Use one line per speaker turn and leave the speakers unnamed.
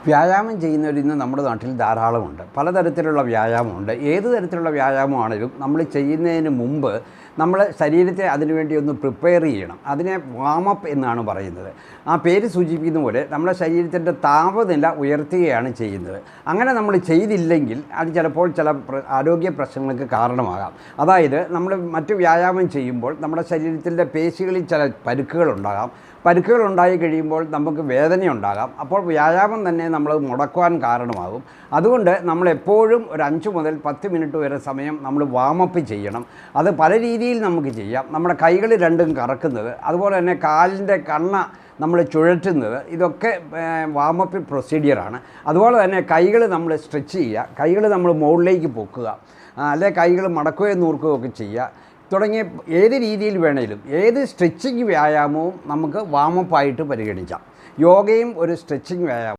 വ്യായാമം ചെയ്യുന്നവർ ഇന്ന് നമ്മുടെ നാട്ടിൽ ധാരാളമുണ്ട്. പലതരത്തിലുള്ള വ്യായാമമുണ്ട്. ഏത് തരത്തിലുള്ള വ്യായാമമാണെങ്കിലും നമ്മൾ ചെയ്യുന്നതിന് മുമ്പ് നമ്മൾ ശരീരത്തെ അതിനുവേണ്ടി ഒന്ന് പ്രിപ്പയർ ചെയ്യണം. അതിനെ വാമപ്പ് എന്നാണ് പറയുന്നത്. ആ പേര് സൂചിപ്പിക്കുന്ന പോലെ നമ്മുടെ ശരീരത്തിൻ്റെ താപനില ഉയർത്തുകയാണ് ചെയ്യുന്നത്. അങ്ങനെ നമ്മൾ ചെയ്തില്ലെങ്കിൽ അത് ചിലപ്പോൾ ചില ആരോഗ്യ പ്രശ്നങ്ങൾക്ക് കാരണമാകാം. അതായത് നമ്മൾ മറ്റു വ്യായാമം ചെയ്യുമ്പോൾ നമ്മുടെ ശരീരത്തിൻ്റെ പേശികളിൽ ചില പരുക്കുകളുണ്ടാകാം. പരുക്കുകളുണ്ടായി കഴിയുമ്പോൾ നമുക്ക് വേദനയുണ്ടാകാം. അപ്പോൾ വ്യായാമം തന്നെ നമ്മൾ മുടക്കുവാൻ കാരണമാകും. അതുകൊണ്ട് നമ്മളെപ്പോഴും ഒരു 5 മുതൽ 10 മിനിറ്റ് വരെ സമയം നമ്മൾ വാമപ്പ് ചെയ്യണം. അത് പല രീതിയിൽ നമുക്ക് ചെയ്യാം. നമ്മുടെ കൈകൾ രണ്ടും കറക്കുന്നത്, അതുപോലെ തന്നെ കാലിൻ്റെ കണ്ണ നമ്മൾ ചുഴറ്റുന്നത്, ഇതൊക്കെ വാമപ്പ് പ്രൊസീജിയറാണ്. അതുപോലെ തന്നെ കൈകൾ നമ്മൾ സ്ട്രെച്ച് ചെയ്യുക, കൈകൾ നമ്മൾ മുകളിലേക്ക് പൊക്കുക, അല്ലെങ്കിൽ കൈകൾ മടക്കുകയോ നൂർക്കുകയോ ഒക്കെ ചെയ്യുക. തുടങ്ങിയ ഏത് രീതിയിൽ വേണേലും ഏത് സ്ട്രെച്ചിങ് വ്യായാമവും നമുക്ക് വാമപ്പായിട്ട് പരിഗണിക്കാം. യോഗയും ഒരു സ്ട്രെച്ചിങ് വ്യായാമം.